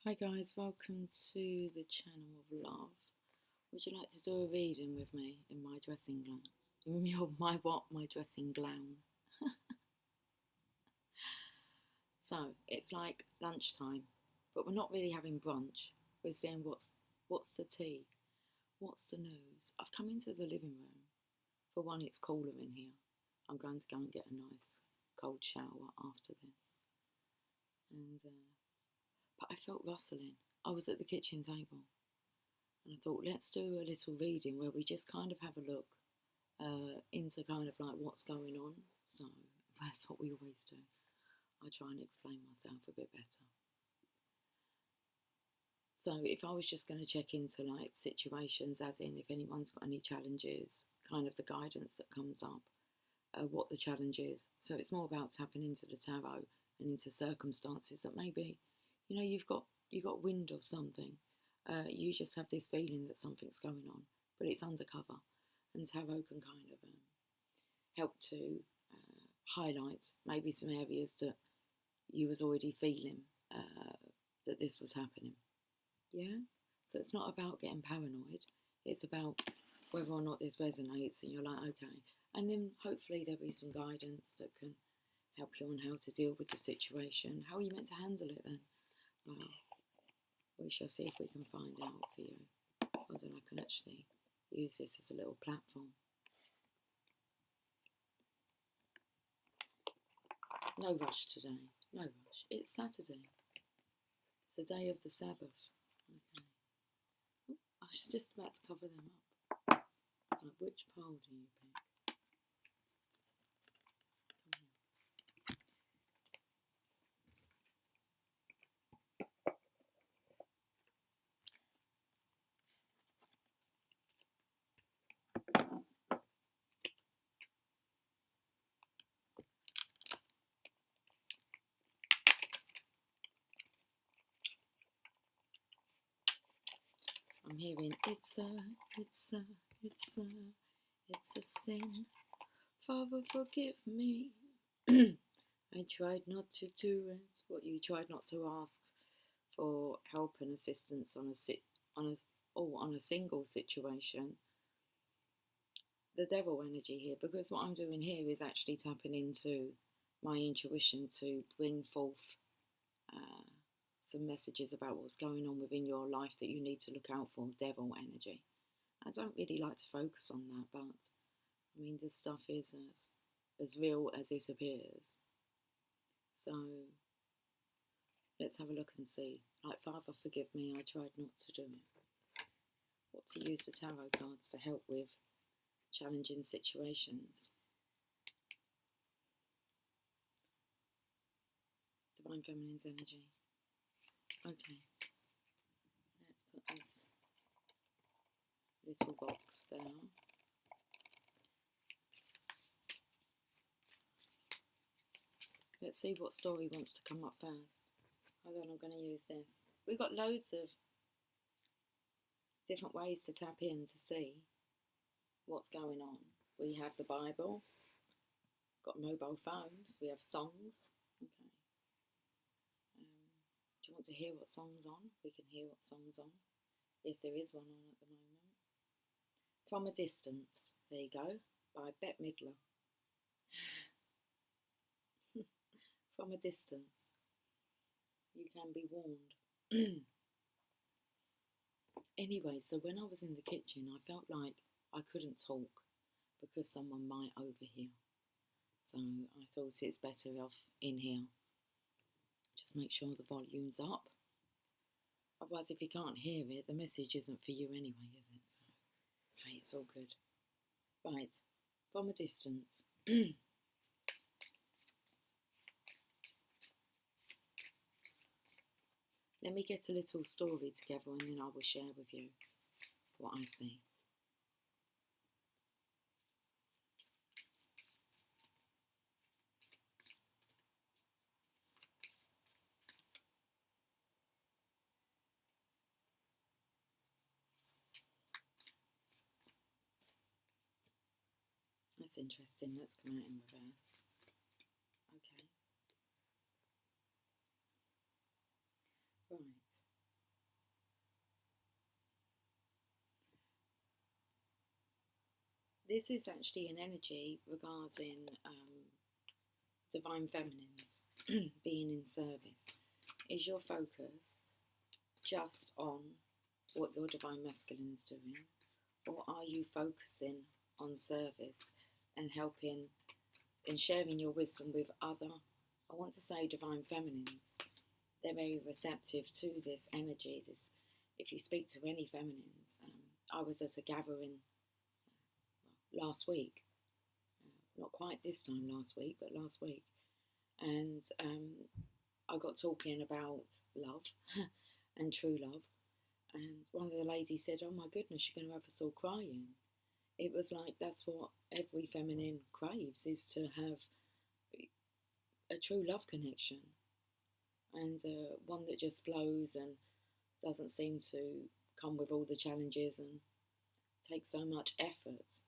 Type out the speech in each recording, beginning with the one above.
Hi guys, welcome to the channel of love. Would you like to do a reading with me in my dressing gown? My what? My dressing gown. So it's like lunchtime, but we're not really having brunch. We're saying what's the tea? What's the news? I've come into the living room. For one, it's cooler in here. I'm going to go and get a nice cold shower after this. But I felt rustling. I was at the kitchen table. And I thought, let's do a little reading where we just kind of have a look into kind of like what's going on. So that's what we always do. I try and explain myself a bit better. So if I was just going to check into like situations, as in if anyone's got any challenges, kind of the guidance that comes up, what the challenge is. So it's more about tapping into the tarot and into circumstances that maybe, you know, you've got wind of something. You just have this feeling that something's going on, but it's undercover, and tarot can kind of help to highlight maybe some areas that you was already feeling that this was happening. Yeah, so it's not about getting paranoid. It's about whether or not this resonates, and you're like, okay, and then hopefully there'll be some guidance that can help you on how to deal with the situation. How are you meant to handle it then? Well, we shall see if we can find out for you. Whether I can actually use this as a little platform. No rush today. No rush. It's Saturday. It's the day of the Sabbath. Okay. Oh, I was just about to cover them up. So which pole do you pick? I'm hearing it's a sin. Father, forgive me. I tried not to do it. What, you tried not to ask for help and assistance on a single situation. The devil energy here, because what I'm doing here is actually tapping into my intuition to bring forth some messages about what's going on within your life that you need to look out for. Devil energy. I don't really like to focus on that, but I mean, this stuff is as real as it appears. So let's have a look and see. Like, Father, forgive me, I tried not to do it. What to use the tarot cards to help with challenging situations. Divine Feminine's energy. Okay. Let's put this little box there. Let's see what story wants to come up first. Hold on, I'm going to use this. We've got loads of different ways to tap in to see what's going on. We have the Bible, got mobile phones, we have songs. Okay. Do you want to hear what song's on? We can hear what song's on, if there is one on at the moment. From a Distance, there you go, by Bette Midler. From a Distance, you can be warned. Anyway, so when I was in the kitchen, I felt like I couldn't talk because someone might overhear. So I thought it's better off in here. Just make sure the volume's up. Otherwise, if you can't hear it, the message isn't for you anyway, is it? So, hey, it's all good. Right, From a Distance. Let me get a little story together and then I will share with you what I see. That's interesting. Let's come out in reverse. Okay. Right. this is actually an energy regarding divine feminines being in service. Is your focus just on what your divine masculine's doing, or are you focusing on service and helping and sharing your wisdom with other, I want to say, divine feminines? They're very receptive to this energy. This, if you speak to any feminines, I was at a gathering last week, not quite this time last week, but last week, and I got talking about love and true love, and one of the ladies said, "Oh my goodness, you're going to have us all crying." It was like that's what every feminine craves, is to have a true love connection, and one that just flows and doesn't seem to come with all the challenges and take so much effort.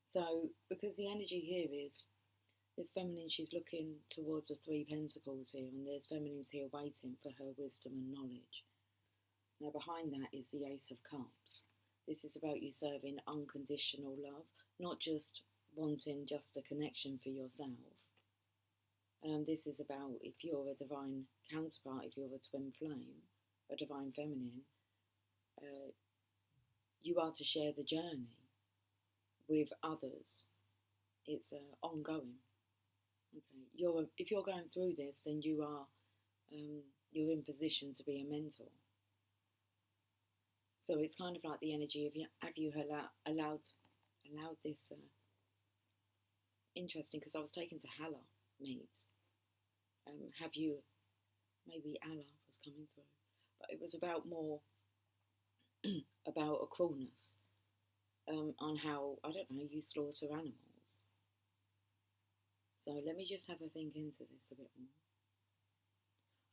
So, because the energy here is, this feminine, she's looking towards the Three Pentacles here, and there's feminines here waiting for her wisdom and knowledge. Now, behind that is the Ace of Cups. This is about you serving unconditional love, not just wanting just a connection for yourself. This is about, if you're a divine counterpart, if you're a twin flame, a divine feminine, you are to share the journey with others. It's ongoing. Okay, if you're going through this, then you are you're in position to be a mentor. So it's kind of like the energy of, have you allowed this? Interesting, because I was taken to Halla meet. Have you? Maybe Allah was coming through, but it was about more about a cruelness on how, I don't know, you slaughter animals. So let me just have a think into this a bit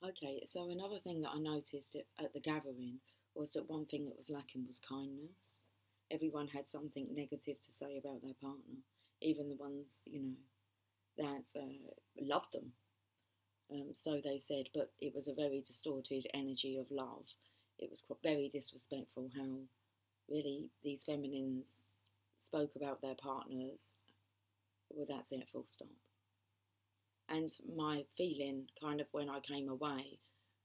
more. Okay, so another thing that I noticed at the gathering was that one thing that was lacking was kindness. Everyone had something negative to say about their partner, even the ones, that loved them. So they said, but it was a very distorted energy of love. It was very disrespectful how really these feminines spoke about their partners. Well, that's it, full stop. And my feeling kind of when I came away,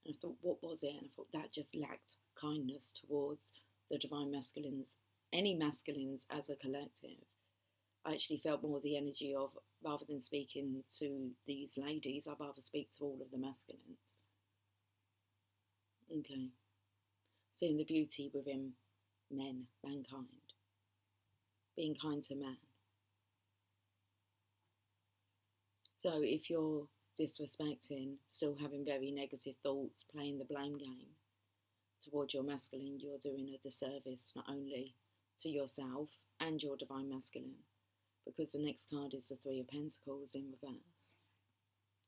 and I thought, what was it? And I thought that just lacked kindness towards the divine masculines, any masculines as a collective. I actually felt more the energy of, rather than speaking to these ladies, I'd rather speak to all of the masculines. Okay. Seeing the beauty within mankind. Being kind to man. So if you're disrespecting, still having very negative thoughts, playing the blame game towards your masculine, you're doing a disservice not only to yourself and your divine masculine, because the next card is the Three of Pentacles in reverse.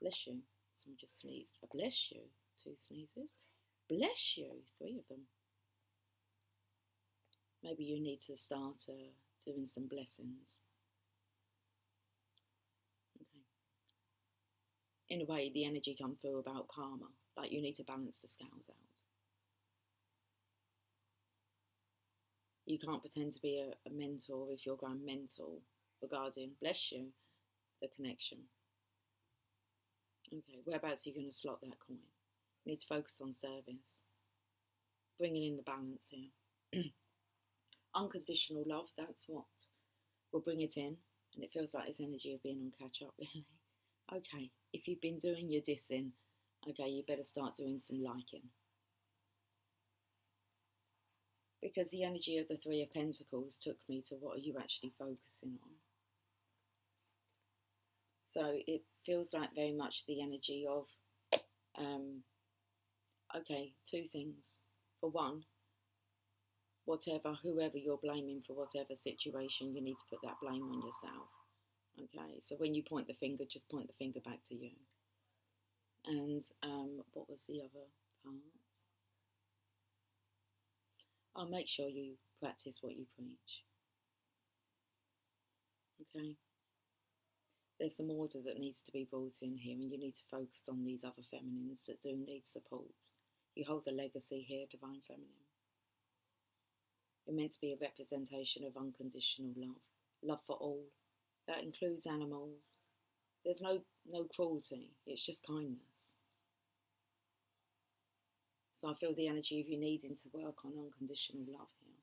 Bless you. Someone just sneezed. Bless you. 2 sneezes. Bless you. 3 of them. Maybe you need to start doing some blessings. Okay. In a way, the energy comes through about karma. Like you need to balance the scales out. You can't pretend to be a mentor if you're going mental regarding, bless you, the connection. Okay, whereabouts are you going to slot that coin? You need to focus on service. Bringing in the balance here. Unconditional love, that's what will bring it in. And it feels like this energy of being on catch up, really. Okay, if you've been doing your dissing, okay, you better start doing some liking. Because the energy of the Three of Pentacles took me to, what are you actually focusing on? So it feels like very much the energy of, okay, 2 things. For one, whoever you're blaming for whatever situation, you need to put that blame on yourself. Okay, so when you point the finger, just point the finger back to you. And what was the other part? I'll make sure you practice what you preach. Okay? There's some order that needs to be brought in here, and you need to focus on these other feminines that do need support. You hold the legacy here, divine feminine. You're meant to be a representation of unconditional love. love for all. That includes animals. There's no cruelty, it's just kindness. So I feel the energy of you needing to work on unconditional love here.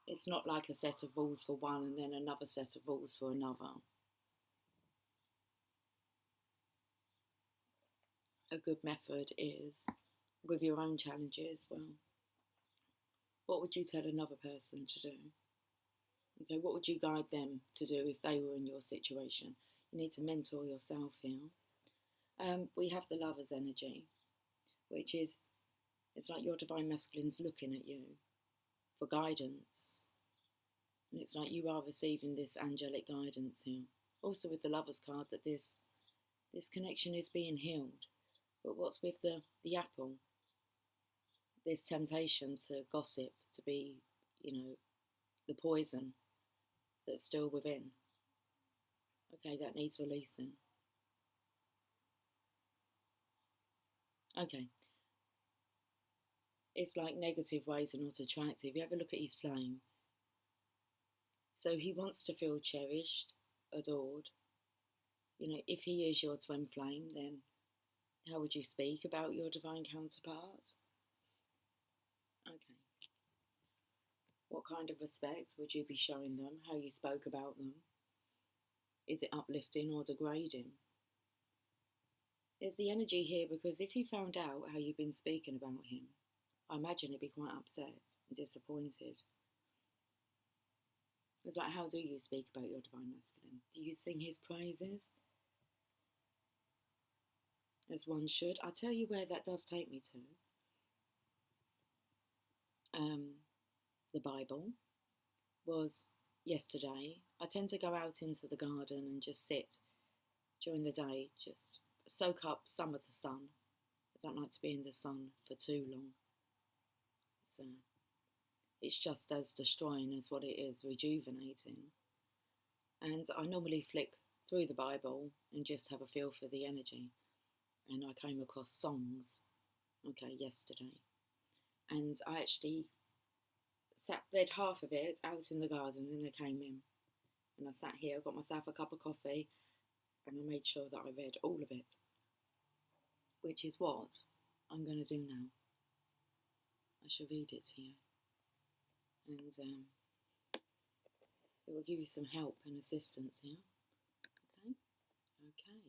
It's not like a set of rules for one and then another set of rules for another. A good method is, with your own challenges, well, what would you tell another person to do? Okay, what would you guide them to do if they were in your situation? You need to mentor yourself here. We have the Lover's energy, which is, it's like your divine masculine's looking at you for guidance. And it's like you are receiving this angelic guidance here. Also with the Lover's card, that this connection is being healed. But what's with the apple? This temptation to gossip, to be, the poison that's still within. Okay, that needs releasing. Okay. It's like negative ways are not attractive. You ever look at his flame? So he wants to feel cherished, adored. If he is your twin flame, then how would you speak about your divine counterpart? Okay. What kind of respect would you be showing them? How you spoke about them? Is it uplifting or degrading? There's the energy here, because if he found out how you've been speaking about him, I imagine he'd be quite upset and disappointed. It's like, how do you speak about your divine masculine? Do you sing his praises? As one should. I'll tell you where that does take me to. The Bible was yesterday. I tend to go out into the garden and just sit during the day, just soak up some of the sun. I don't like to be in the sun for too long. So it's just as destroying as what it is rejuvenating. And I normally flick through the Bible and just have a feel for the energy. And I came across songs, yesterday. And I actually read half of it out in the garden, and I came in. And I sat here, got myself a cup of coffee, and I made sure that I read all of it. Which is what I'm going to do now. I shall read it to you. And it will give you some help and assistance here. Okay.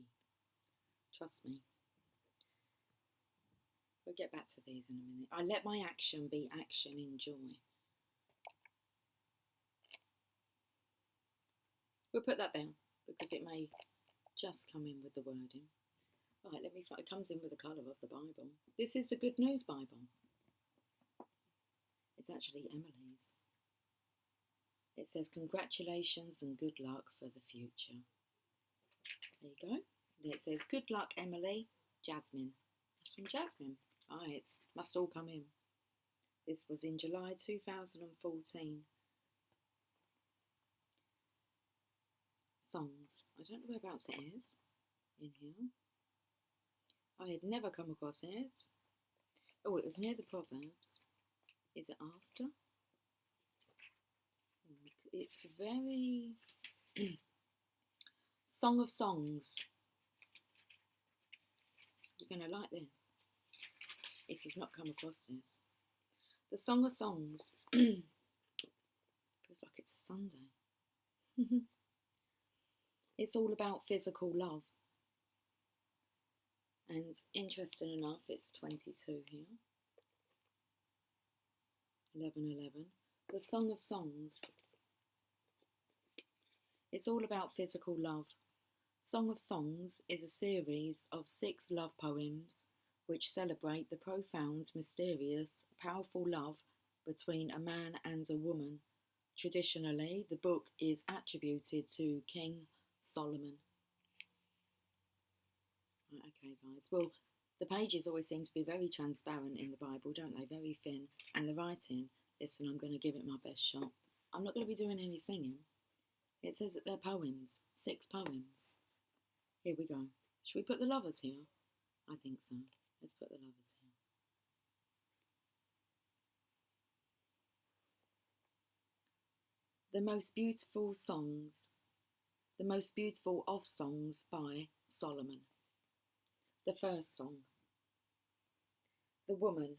Trust me. We'll get back to these in a minute. I let my action be action in joy. We'll put that there because it may just come in with the wording. Right, let me find. It comes in with the colour of the Bible. This is the Good News Bible. It's actually Emily's. It says, congratulations and good luck for the future. There you go. And it says, good luck, Emily. Jasmine. That's from Jasmine. Right, must all come in. This was in July 2014. Songs. I don't know whereabouts it is in here. I had never come across it. Oh, it was near the Proverbs. Is it after? It's very Song of Songs. You're going to like this if you've not come across this. The Song of Songs. Feels like it's a Sunday. It's all about physical love. And interesting enough, it's 22 here. 11:11. The Song of Songs. It's all about physical love. Song of Songs is a series of 6 love poems which celebrate the profound, mysterious, powerful love between a man and a woman. Traditionally, the book is attributed to King Solomon. Right, okay, guys. Well, the pages always seem to be very transparent in the Bible, don't they? Very thin. And the writing, listen, I'm going to give it my best shot. I'm not going to be doing any singing. It says that they're poems. 6 poems. Here we go. Should we put the lovers here? I think so. Let's put the lovers here. The most beautiful songs, the most beautiful of songs by Solomon. The first song. The woman.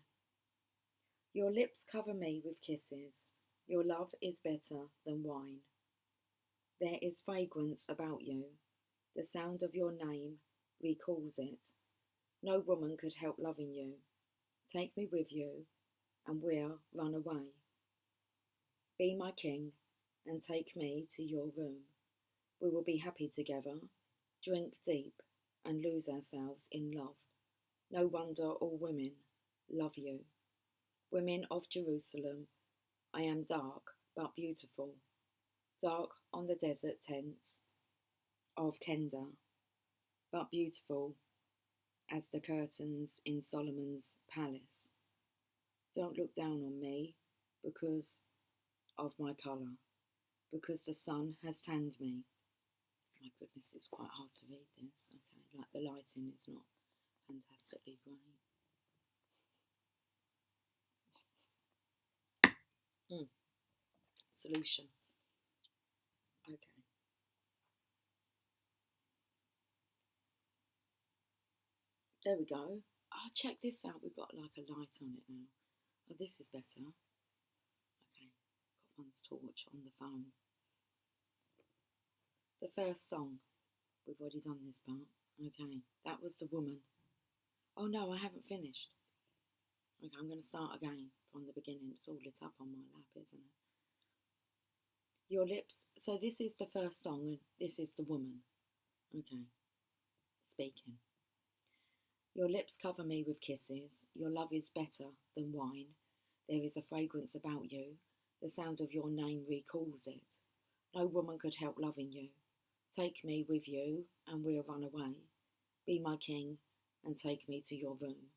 Your lips cover me with kisses. Your love is better than wine. There is fragrance about you. The sound of your name recalls it. No woman could help loving you. Take me with you, and we'll run away. Be my king, and take me to your room. We will be happy together, drink deep, and lose ourselves in love. No wonder all women love you. Women of Jerusalem, I am dark but beautiful, dark on the desert tents of Kedar, but beautiful as the curtains in Solomon's palace. Don't look down on me because of my colour, because the sun has tanned me. My goodness, it's quite hard to read this. Okay, like the lighting is not fantastically bright. Solution. Okay. There we go. Oh, check this out. We've got like a light on it now. Oh, this is better. Okay, got one's torch on the phone. The first song. We've already done this part. Okay, that was the woman. Oh no, I haven't finished. Okay, I'm going to start again from the beginning. It's all lit up on my lap, isn't it? Your lips. So this is the first song, and this is the woman. Okay, speaking. Your lips cover me with kisses. Your love is better than wine. There is a fragrance about you. The sound of your name recalls it. No woman could help loving you. Take me with you, and we'll run away. Be my king, and take me to your room.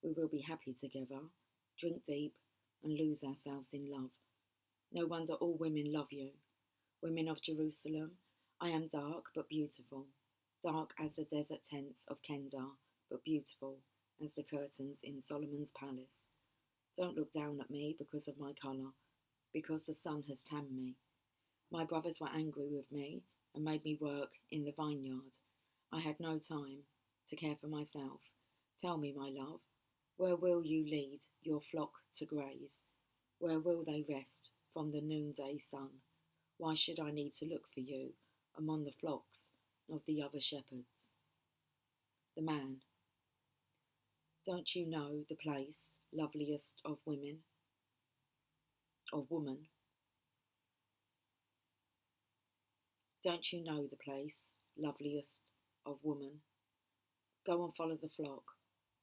We will be happy together, drink deep, and lose ourselves in love. No wonder all women love you. Women of Jerusalem, I am dark but beautiful, dark as the desert tents of Kedar, but beautiful as the curtains in Solomon's palace. Don't look down at me because of my colour, because the sun has tanned me. My brothers were angry with me and made me work in the vineyard. I had no time to care for myself. Tell me, my love, where will you lead your flock to graze? Where will they rest from the noonday sun? Why should I need to look for you among the flocks of the other shepherds? The man. Don't you know the place, loveliest of women? Of woman? Don't you know the place, loveliest of woman? Go and follow the flock.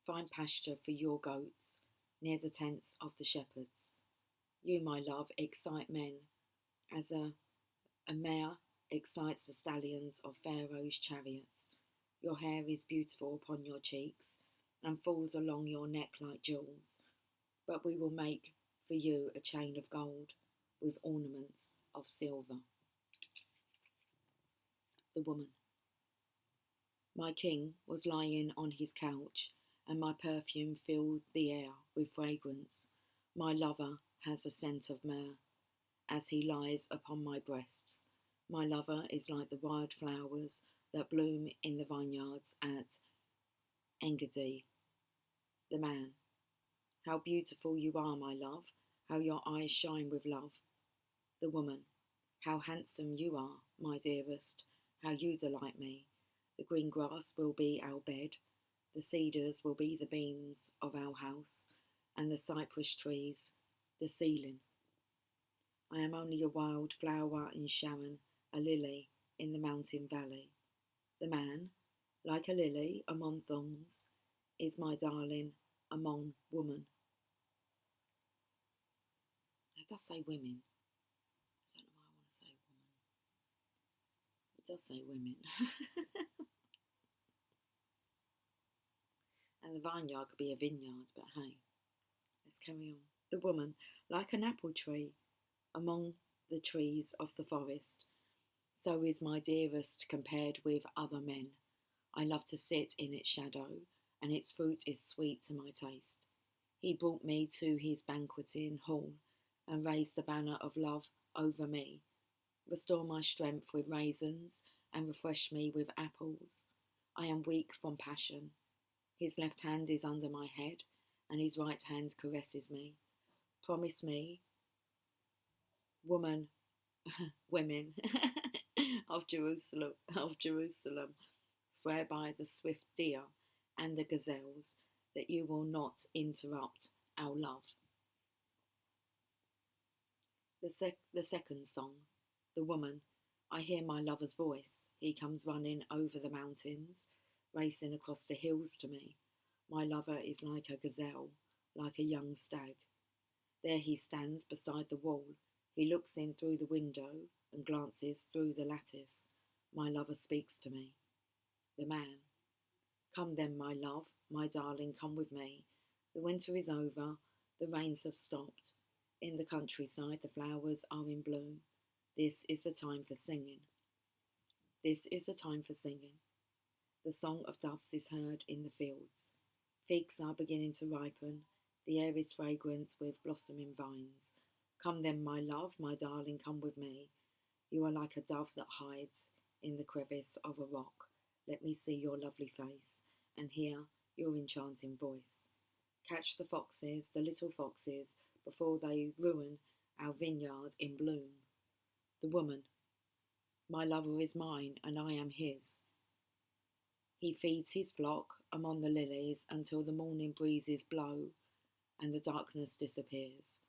Find pasture for your goats near the tents of the shepherds. You, my love, excite men as a mare excites the stallions of Pharaoh's chariots. Your hair is beautiful upon your cheeks and falls along your neck like jewels. But we will make for you a chain of gold with ornaments of silver. The woman. My king was lying on his couch, and my perfume filled the air with fragrance. My lover has a scent of myrrh as he lies upon my breasts. My lover is like the wild flowers that bloom in the vineyards at Engedi. The man. How beautiful you are, my love, how your eyes shine with love. The woman. How handsome you are, my dearest, how you delight me. The green grass will be our bed, the cedars will be the beams of our house, and the cypress trees the ceiling. I am only a wild flower in Sharon, a lily in the mountain valley. The man, like a lily among thorns, is my darling among women. It does say women. I don't know why I want to say woman. It does say women. And the vineyard could be a vineyard, but hey, let's carry on. The woman, like an apple tree among the trees of the forest, so is my dearest compared with other men. I love to sit in its shadow, and its fruit is sweet to my taste. He brought me to his banqueting hall and raised the banner of love over me. Restore my strength with raisins, and refresh me with apples. I am weak from passion. His left hand is under my head, and his right hand caresses me. Promise me, woman, women of Jerusalem, swear by the swift deer and the gazelles that you will not interrupt our love. The second song, the woman. I hear my lover's voice. He comes running over the mountains, racing across the hills to me. My lover is like a gazelle, like a young stag. There he stands beside the wall. He looks in through the window and glances through the lattice. My lover speaks to me. The man. Come then, my love, my darling, come with me. The winter is over, the rains have stopped. In the countryside the flowers are in bloom. This is the time for singing. This is the time for singing. The song of doves is heard in the fields. Figs are beginning to ripen. The air is fragrant with blossoming vines. Come then, my love, my darling, come with me. You are like a dove that hides in the crevice of a rock. Let me see your lovely face and hear your enchanting voice. Catch the foxes, the little foxes, before they ruin our vineyard in bloom. The woman. My lover is mine, and I am his. He feeds his flock among the lilies until the morning breezes blow and the darkness disappears.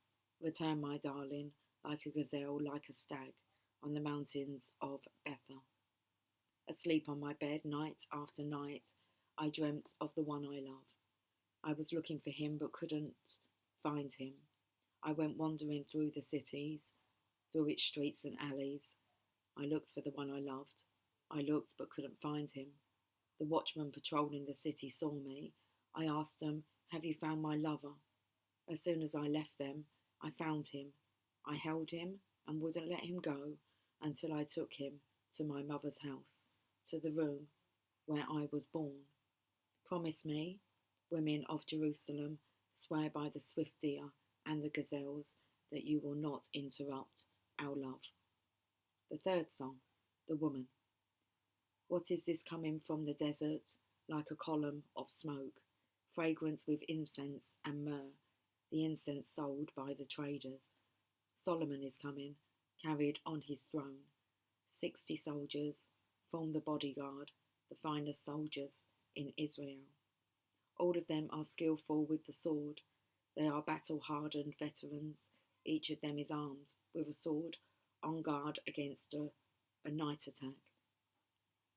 Return, my darling, like a gazelle, like a stag, on the mountains of Bether. Asleep on my bed night after night, I dreamt of the one I love. I was looking for him but couldn't find him. I went wandering through the cities, through its streets and alleys. I looked for the one I loved. I looked but couldn't find him. The watchmen patrolling the city saw me. I asked them, have you found my lover? As soon as I left them, I found him. I held him and wouldn't let him go until I took him to my mother's house, to the room where I was born. Promise me, women of Jerusalem, swear by the swift deer and the gazelles that you will not interrupt our love. The third song, the woman. What is this coming from the desert, like a column of smoke, fragrant with incense and myrrh, the incense sold by the traders? Solomon is coming, carried on his throne. 60 soldiers form the bodyguard, the finest soldiers in Israel. All of them are skillful with the sword. They are battle-hardened veterans. Each of them is armed with a sword, on guard against a night attack.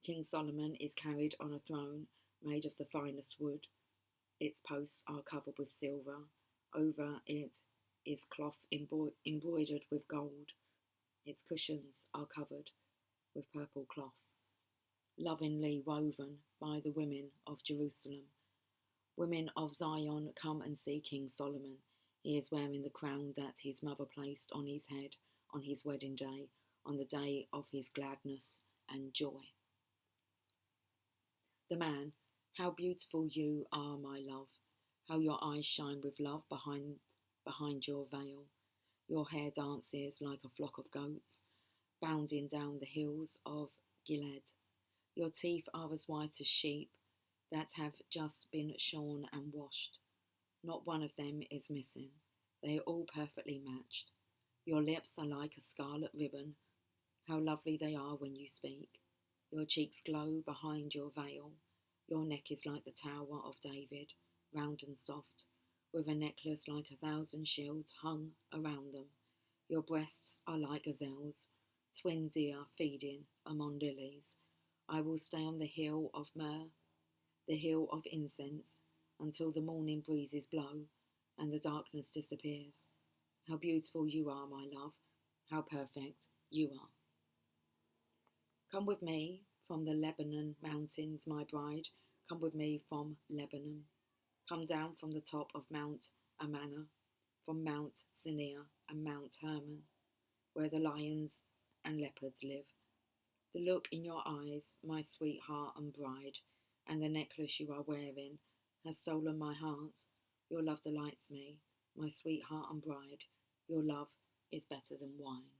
King Solomon is carried on a throne made of the finest wood. Its posts are covered with silver. Over it is cloth embroidered with gold. Its cushions are covered with purple cloth, lovingly woven by the women of Jerusalem. Women of Zion, come and see King Solomon. He is wearing the crown that his mother placed on his head on his wedding day, on the day of his gladness and joy. The man. How beautiful you are, my love. How your eyes shine with love behind your veil. Your hair dances like a flock of goats, bounding down the hills of Gilead. Your teeth are as white as sheep that have just been shorn and washed. Not one of them is missing. They are all perfectly matched. Your lips are like a scarlet ribbon. How lovely they are when you speak. Your cheeks glow behind your veil. Your neck is like the Tower of David, round and soft, with a necklace like 1,000 shields hung around them. Your breasts are like gazelles, twin deer feeding among lilies. I will stay on the hill of myrrh, the hill of incense, until the morning breezes blow and the darkness disappears. How beautiful you are, my love. How perfect you are. Come with me from the Lebanon mountains, my bride. Come with me from Lebanon. Come down from the top of Mount Amana, from Mount Sinir and Mount Hermon, where the lions and leopards live. The look in your eyes, my sweetheart and bride, and the necklace you are wearing has stolen my heart. Your love delights me, my sweetheart and bride. Your love is better than wine.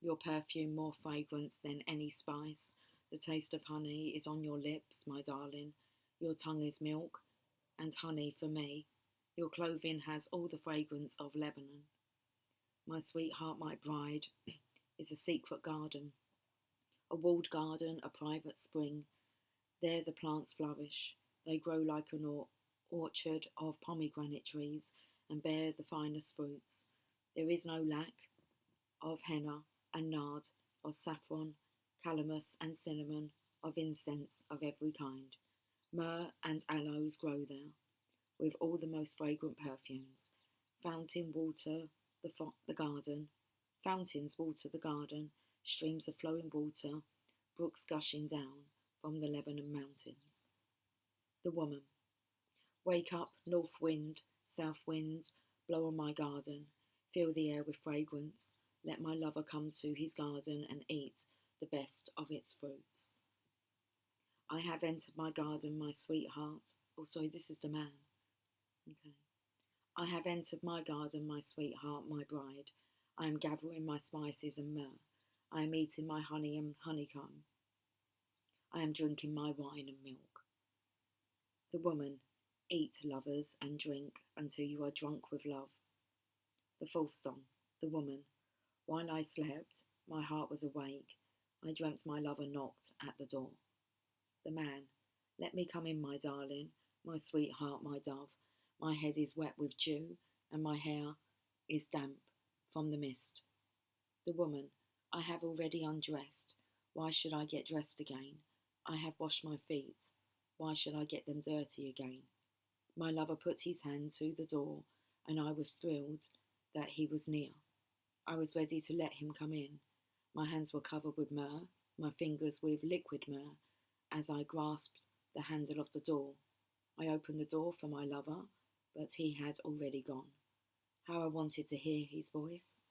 Your perfume more fragrance than any spice. The taste of honey is on your lips, my darling. Your tongue is milk and honey for me. Your clothing has all the fragrance of Lebanon. My sweetheart, my bride, is a secret garden, a walled garden, a private spring. There the plants flourish. They grow like an orchard of pomegranate trees and bear the finest fruits. There is no lack of henna and nard, of saffron, calamus and cinnamon, of incense of every kind. Myrrh and aloes grow there, with all the most fragrant perfumes. Fountain water the garden. Fountains water the garden, streams of flowing water, brooks gushing down from the Lebanon mountains. The woman. Wake up, north wind, south wind, blow on my garden, fill the air with fragrance. Let my lover come to his garden and eat the best of its fruits. I have entered my garden, my sweetheart. Oh, sorry, this is the man. Okay. I have entered my garden, my sweetheart, my bride. I am gathering my spices and myrrh. I am eating my honey and honeycomb. I am drinking my wine and milk. The woman. Eat, lovers, and drink until you are drunk with love. The fourth song. The woman. While I slept, my heart was awake. I dreamt my lover knocked at the door. The man. Let me come in, my darling, my sweetheart, my dove. My head is wet with dew, and my hair is damp from the mist. The woman. I have already undressed. Why should I get dressed again? I have washed my feet. Why should I get them dirty again? My lover put his hand to the door, and I was thrilled that he was near. I was ready to let him come in. My hands were covered with myrrh, my fingers with liquid myrrh, as I grasped the handle of the door. I opened the door for my lover, but he had already gone. How I wanted to hear his voice.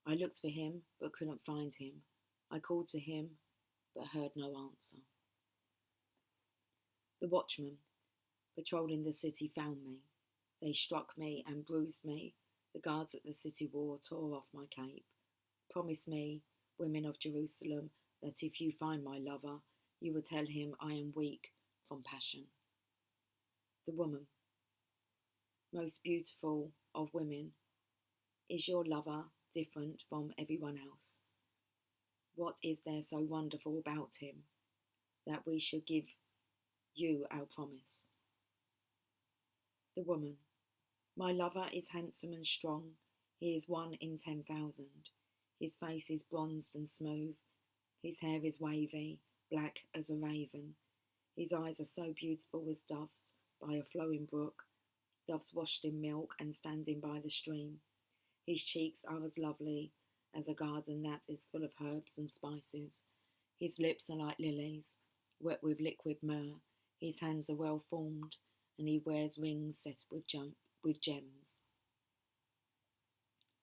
I looked for him, but couldn't find him. I called to him, but heard no answer. The watchmen, patrolling the city, found me. They struck me and bruised me. The guards at the city wall tore off my cape. Promise me, women of Jerusalem, that if you find my lover, you will tell him I am weak from passion. The woman. Most beautiful of women, is your lover different from everyone else? What is there so wonderful about him that we should give you our promise? The woman. My lover is handsome and strong. He is 1 in 10,000. His face is bronzed and smooth. His hair is wavy, black as a raven. His eyes are so beautiful as doves by a flowing brook, doves washed in milk and standing by the stream. His cheeks are as lovely as a garden that is full of herbs and spices. His lips are like lilies, wet with liquid myrrh. His hands are well formed, and he wears rings set with gems.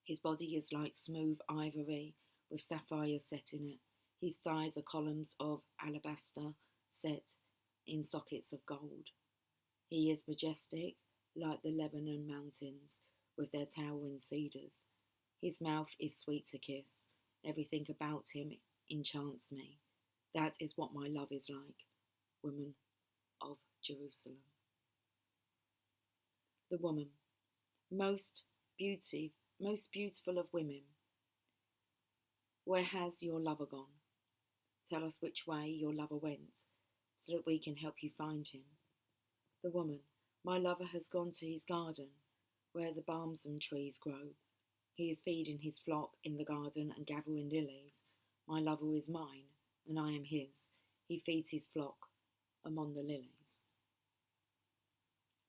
His body is like smooth ivory with sapphires set in it. His thighs are columns of alabaster set in sockets of gold. He is majestic like the Lebanon mountains with their towering cedars. His mouth is sweet to kiss. Everything about him enchants me. That is what my love is like, women of Jerusalem. The woman. Most beautiful of women, where has your lover gone? Tell us which way your lover went, so that we can help you find him. The woman. My lover has gone to his garden, where the balsam trees grow. He is feeding his flock in the garden and gathering lilies. My lover is mine, and I am his. He feeds his flock among the lilies.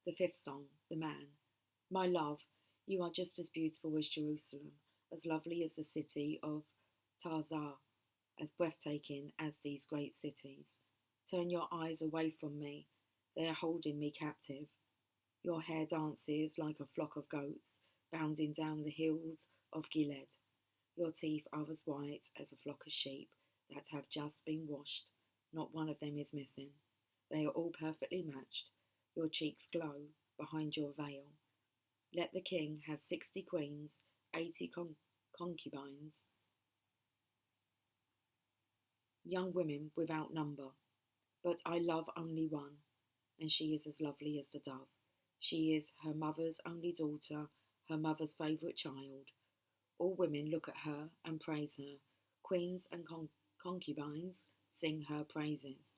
The fifth song. The man. My love, you are just as beautiful as Jerusalem, as lovely as the city of Tarzah, as breathtaking as these great cities. Turn your eyes away from me. They are holding me captive. Your hair dances like a flock of goats, bounding down the hills of Gilead. Your teeth are as white as a flock of sheep that have just been washed. Not one of them is missing. They are all perfectly matched. Your cheeks glow behind your veil. Let the king have 60 queens, 80 concubines. young women without number, but I love only one, and she is as lovely as the dove. She is her mother's only daughter, her mother's favourite child. All women look at her and praise her. Queens and concubines sing her praises.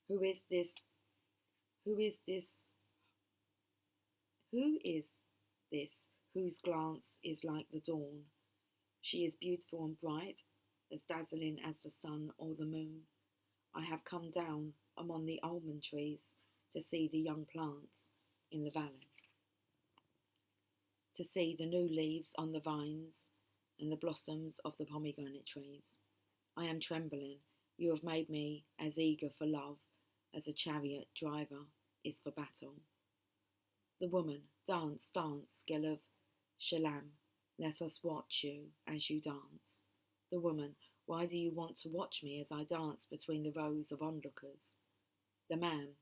Who is this? Who is this? Who is this whose glance is like the dawn? She is beautiful and bright, as dazzling as the sun or the moon. I have come down among the almond trees to see the young plants in the valley, to see the new leaves on the vines and the blossoms of the pomegranate trees. I am trembling. You have made me as eager for love as a chariot driver is for battle. The woman, dance, dance, girl of Shalem, let us watch you as you dance. The woman, why do you want to watch me as I dance between the rows of onlookers? The man,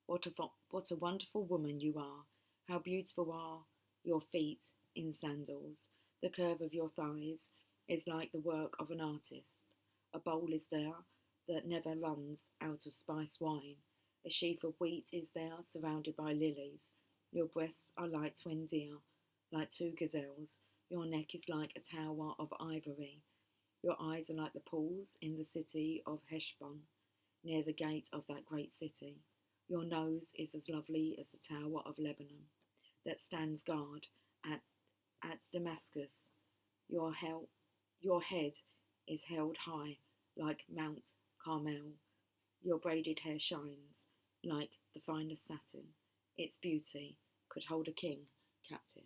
what a wonderful woman you are. How beautiful are your feet in sandals. The curve of your thighs is like the work of an artist. A bowl is there that never runs out of spiced wine. A sheaf of wheat is there surrounded by lilies. Your breasts are like twin deer, like two gazelles. Your neck is like a tower of ivory. Your eyes are like the pools in the city of Heshbon, near the gate of that great city. Your nose is as lovely as the tower of Lebanon, that stands guard at Damascus. Your head is held high like Mount Carmel. Your braided hair shines like the finest satin. Its beauty could hold a king captive.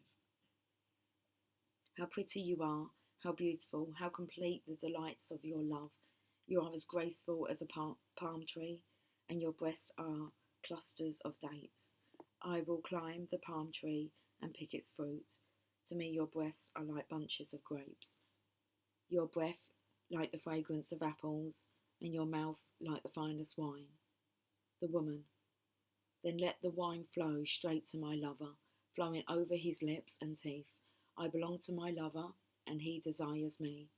How pretty you are, how beautiful, how complete the delights of your love. You are as graceful as a palm tree, and your breasts are clusters of dates. I will climb the palm tree and pick its fruit. To me your breasts are like bunches of grapes. Your breath like the fragrance of apples, and your mouth like the finest wine. The woman, then let the wine flow straight to my lover, flowing over his lips and teeth. I belong to my lover, and he desires me.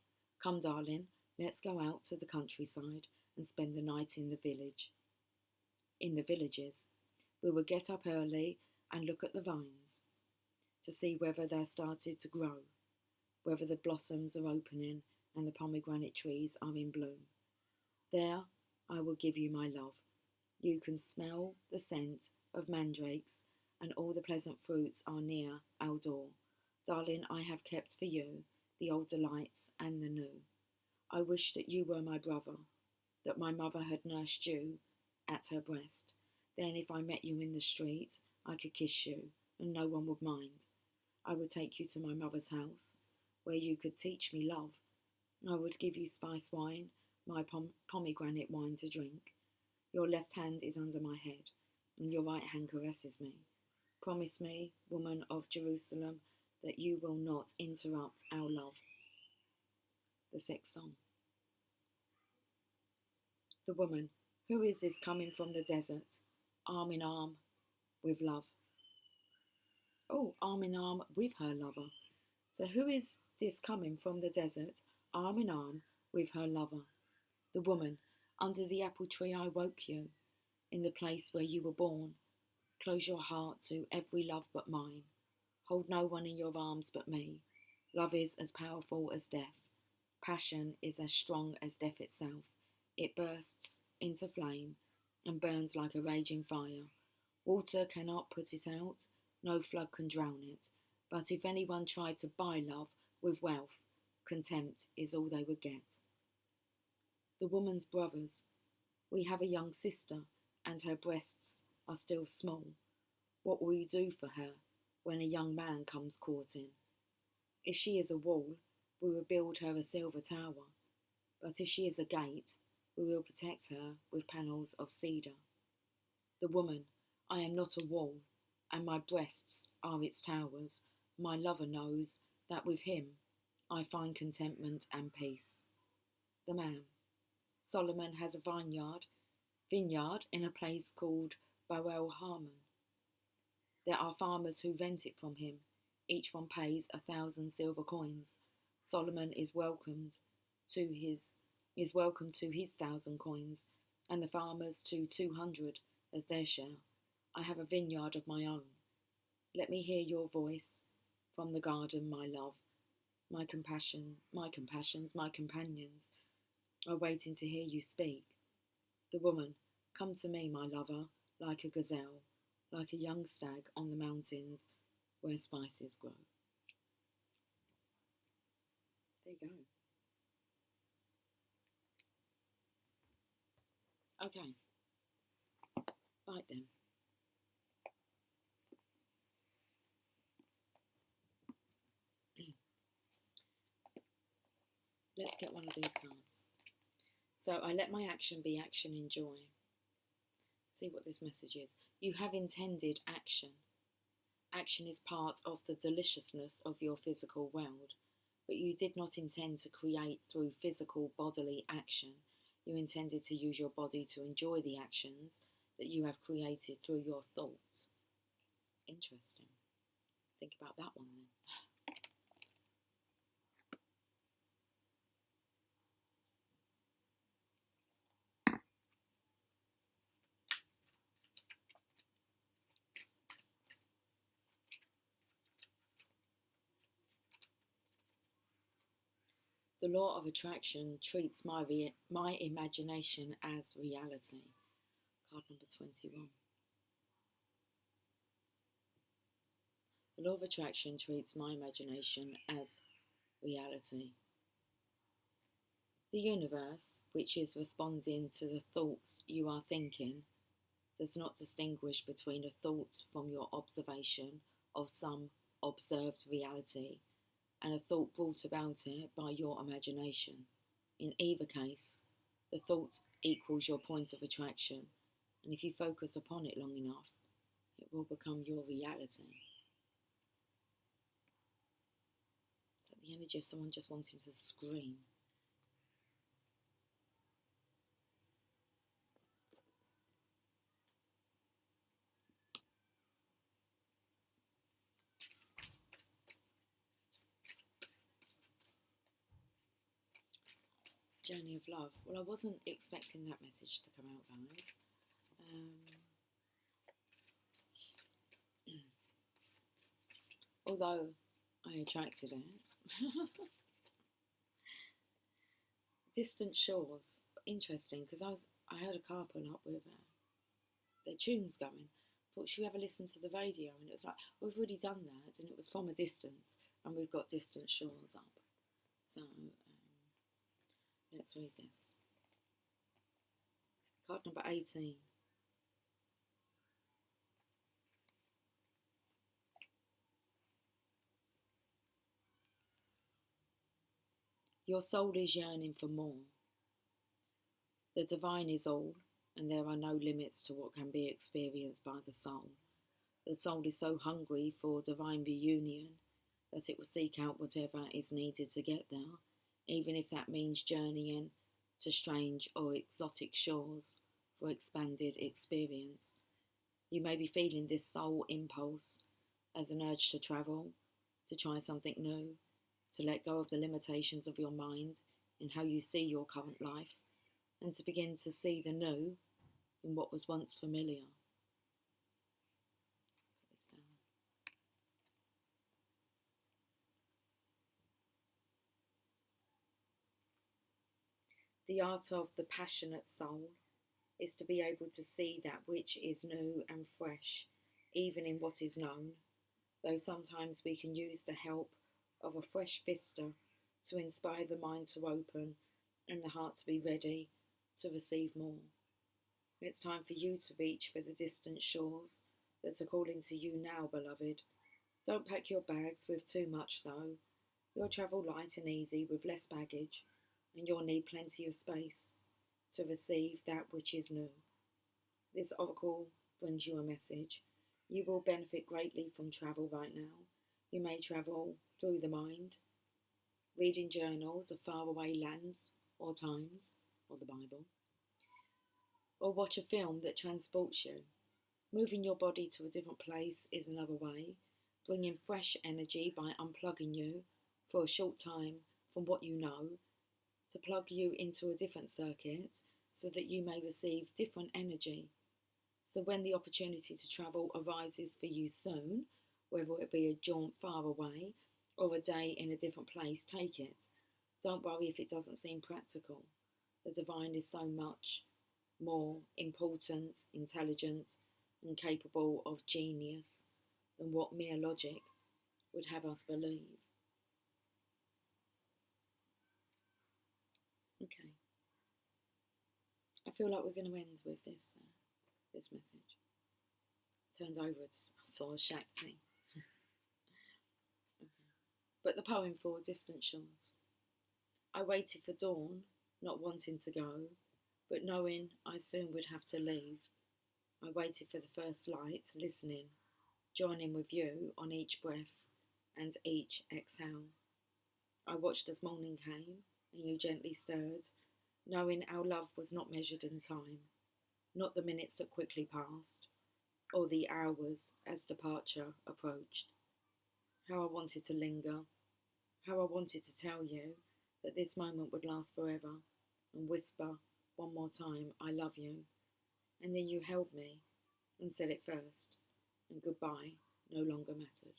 Come, darling, let's go out to the countryside and spend the night in the village. In the villages, we will get up early and look at the vines to see whether they're started to grow, whether the blossoms are opening and the pomegranate trees are in bloom. There I will give you my love. You can smell the scent of mandrakes, and all the pleasant fruits are near our door. Darling, I have kept for you the old delights and the new. I wish that you were my brother, that my mother had nursed you at her breast. Then if I met you in the street, I could kiss you, and no one would mind. I would take you to my mother's house, where you could teach me love. I would give you spice wine, my pomegranate wine to drink. Your left hand is under my head, and your right hand caresses me. Promise me, woman of Jerusalem, that you will not interrupt our love. The sixth song. The woman, who is this coming from the desert, arm in arm with love? Oh, arm in arm with her lover. So who is this coming from the desert, arm in arm with her lover? The woman, under the apple tree I woke you, in the place where you were born. Close your heart to every love but mine. Hold no one in your arms but me. Love is as powerful as death. Passion is as strong as death itself. It bursts into flame and burns like a raging fire. Water cannot put it out, no flood can drown it. But if anyone tried to buy love with wealth, contempt is all they would get. The woman's brothers. We have a young sister, and her breasts are still small. What will you do for her when a young man comes courting? If she is a wall, we will build her a silver tower. But if she is a gate, we will protect her with panels of cedar. The woman, I am not a wall, and my breasts are its towers. My lover knows that with him I find contentment and peace. The man, Solomon has a vineyard in a place called Baal Harmon. There are farmers who rent it from him. Each one pays 1,000 silver coins. Solomon is welcomed to his is welcome to his 1,000 coins, and the farmers to 200 as their share. I have a vineyard of my own. Let me hear your voice from the garden, my love. My compassions, my companions are waiting to hear you speak. The woman, come to me, my lover, like a gazelle, like a young stag on the mountains where spices grow. There you go. Okay. Right then. Let's get one of these cards. So I let my action be action in joy. See what this message is. You have intended action. Action is part of the deliciousness of your physical world, but you did not intend to create through physical bodily action. You intended to use your body to enjoy the actions that you have created through your thoughts. Interesting. Think about that one then. The law of attraction treats my imagination as reality. Card number 21. The law of attraction treats my imagination as reality. The universe, which is responding to the thoughts you are thinking, does not distinguish between a thought from your observation of some observed reality and a thought brought about it by your imagination. In either case, the thought equals your point of attraction, and if you focus upon it long enough, it will become your reality. Is that the energy of someone just wanting to scream? Journey of love. Well, I wasn't expecting that message to come out, guys. Although I attracted it. Distant shores. Interesting, because I heard a car pull up with their tunes going. Thought, should we ever listen to the radio? And it was like, we've already done that, and it was from a distance, and we've got distant shores up. So let's read this. Card number 18. Your soul is yearning for more. The divine is all, and there are no limits to what can be experienced by the soul. The soul is so hungry for divine reunion that it will seek out whatever is needed to get there, even if that means journeying to strange or exotic shores for expanded experience. You may be feeling this soul impulse as an urge to travel, to try something new, to let go of the limitations of your mind in how you see your current life, and to begin to see the new in what was once familiar. Put this down. The art of the passionate soul is to be able to see that which is new and fresh, even in what is known, though sometimes we can use the help of a fresh vista to inspire the mind to open and the heart to be ready to receive more. It's time for you to reach for the distant shores that are calling to you now, beloved. Don't pack your bags with too much, though. You'll travel light and easy with less baggage, and you'll need plenty of space to receive that which is new. This oracle brings you a message. You will benefit greatly from travel right now. You may travel through the mind, reading journals of faraway lands or times, or the Bible, or watch a film that transports you. Moving your body to a different place is another way, bringing fresh energy by unplugging you for a short time from what you know to plug you into a different circuit so that you may receive different energy. So when the opportunity to travel arises for you soon, whether it be a jaunt far away or a day in a different place, take it. Don't worry if it doesn't seem practical. The divine is so much more important, intelligent, and capable of genius than what mere logic would have us believe. Okay. I feel like we're going to end with this message. Turned over, I saw Shakti. Okay. But the poem for Distant Shores. I waited for dawn, not wanting to go, but knowing I soon would have to leave. I waited for the first light, listening, joining with you on each breath and each exhale. I watched as morning came, and you gently stirred, knowing our love was not measured in time, not the minutes that quickly passed, or the hours as departure approached. How I wanted to linger, how I wanted to tell you that this moment would last forever, and whisper one more time, I love you. And then you held me and said it first, and goodbye no longer mattered.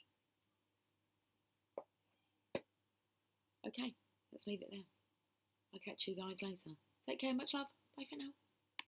Okay, let's leave it there. I'll catch you guys later. Take care, much love. Bye for now.